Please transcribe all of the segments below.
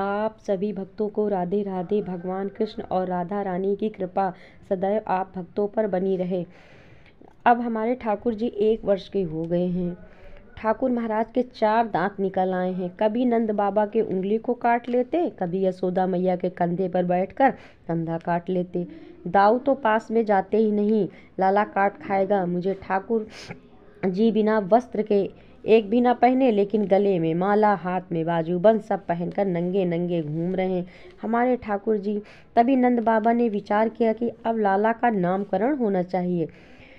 आप सभी भक्तों को राधे राधे। भगवान कृष्ण और राधा रानी की कृपा सदैव आप भक्तों पर बनी रहे। अब हमारे ठाकुर जी 1 वर्ष के हो गए हैं। ठाकुर महाराज के 4 दांत निकल आए हैं। कभी नंद बाबा के उंगली को काट लेते, कभी यशोदा मैया के कंधे पर बैठकर कंधा काट लेते। दाऊ तो पास में जाते ही नहीं, लाला काट खाएगा मुझे। ठाकुर जी बिना वस्त्र के एक भी ना पहने, लेकिन गले में माला, हाथ में बाजूबंद सब पहनकर नंगे नंगे घूम रहे हैं हमारे ठाकुर जी। तभी नंद बाबा ने विचार किया कि अब लाला का नामकरण होना चाहिए।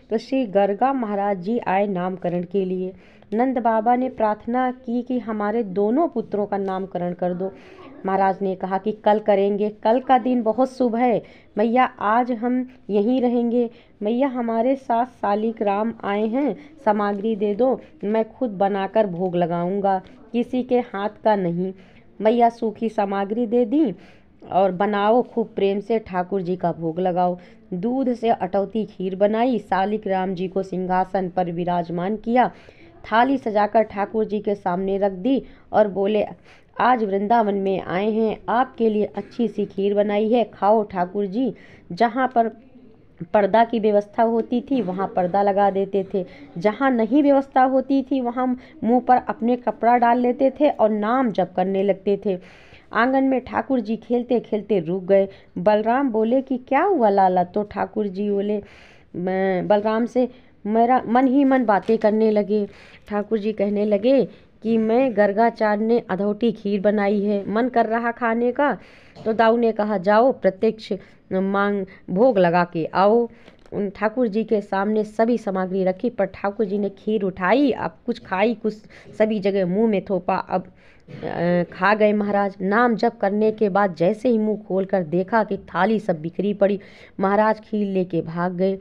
तो श्री गर्गा महाराज जी आए नामकरण के लिए। नंद बाबा ने प्रार्थना की कि हमारे दोनों पुत्रों का नामकरण कर दो। महाराज ने कहा कि कल करेंगे, कल का दिन बहुत शुभ है मैया, आज हम यहीं रहेंगे। मैया हमारे साथ सालिक राम आए हैं, सामग्री दे दो, मैं खुद बनाकर भोग लगाऊंगा, किसी के हाथ का नहीं। मैया सूखी सामग्री दे दी और बनाओ खूब प्रेम से ठाकुर जी का भोग लगाओ। दूध से अटौती खीर बनाई, सालिक राम जी को सिंहासन पर विराजमान किया, थाली सजाकर ठाकुर जी के सामने रख दी और बोले, आज वृंदावन में आए हैं, आपके लिए अच्छी सी खीर बनाई है, खाओ ठाकुर जी। जहाँ पर पर्दा की व्यवस्था होती थी वहाँ पर्दा लगा देते थे, जहाँ नहीं व्यवस्था होती थी वहाँ मुंह पर अपने कपड़ा डाल लेते थे और नाम जप करने लगते थे। आंगन में ठाकुर जी खेलते खेलते रुक गए। बलराम बोले कि क्या हुआ लाला? तो ठाकुर जी बोले, बलराम से मेरा मन ही मन बातें करने लगे। ठाकुर जी कहने लगे कि मैं गर्गाचार्य ने अधौटी खीर बनाई है, मन कर रहा खाने का। तो दाऊ ने कहा, जाओ प्रत्यक्ष मांग भोग लगा के आओ। उन ठाकुर जी के सामने सभी सामग्री रखी, पर ठाकुर जी ने खीर उठाई, अब कुछ खाई, कुछ सभी जगह मुंह में थोपा। अब खा गए महाराज। नाम जप करने के बाद जैसे ही मुंह खोलकर देखा कि थाली सब बिखरी पड़ी, महाराज खीर लेके भाग गए।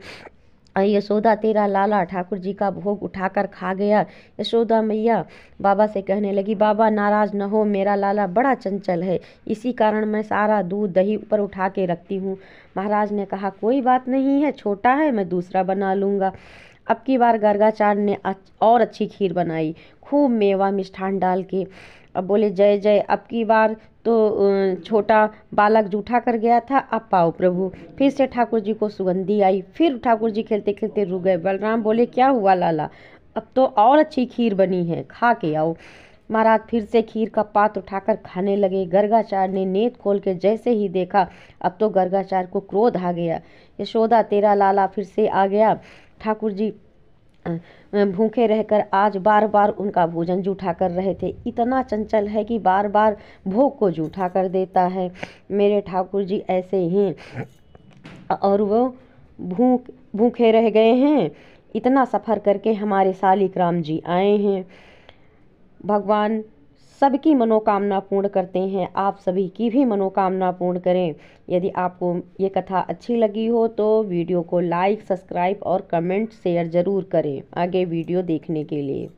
यशोदा तेरा लाला ठाकुर जी का भोग उठाकर खा गया। यशोदा मैया बाबा से कहने लगी, बाबा नाराज न हो, मेरा लाला बड़ा चंचल है, इसी कारण मैं सारा दूध दही ऊपर उठा के रखती हूँ। महाराज ने कहा, कोई बात नहीं है, छोटा है, मैं दूसरा बना लूँगा। अब की बार गर्गाचार्य ने और अच्छी खीर बनाई, खूब मेवा मिष्ठान डाल के। अब बोले, जय जय, अब की बार तो छोटा बालक जूठा कर गया था, अब पाओ प्रभु। फिर से ठाकुर जी को सुगंधी आई, फिर ठाकुर जी खेलते खेलते रुक गए। बलराम बोले, क्या हुआ लाला? अब तो और अच्छी खीर बनी है, खा के आओ। महाराज फिर से खीर का पात उठाकर खाने लगे। गर्गाचार्य ने नेत्र खोल के जैसे ही देखा, अब तो गर्गाचार्य को क्रोध आ गया। यशोदा तेरा लाला फिर से आ गया। ठाकुर जी भूखे रहकर आज बार बार उनका भोजन जूठा कर रहे थे। इतना चंचल है कि बार बार भोग को जूठा कर देता है। मेरे ठाकुर जी ऐसे ही, और वो भूखे रह गए हैं। इतना सफ़र करके हमारे सालिक राम जी आए हैं। भगवान सबकी मनोकामना पूर्ण करते हैं, आप सभी की भी मनोकामना पूर्ण करें। यदि आपको ये कथा अच्छी लगी हो तो वीडियो को लाइक, सब्सक्राइब और कमेंट शेयर ज़रूर करें आगे वीडियो देखने के लिए।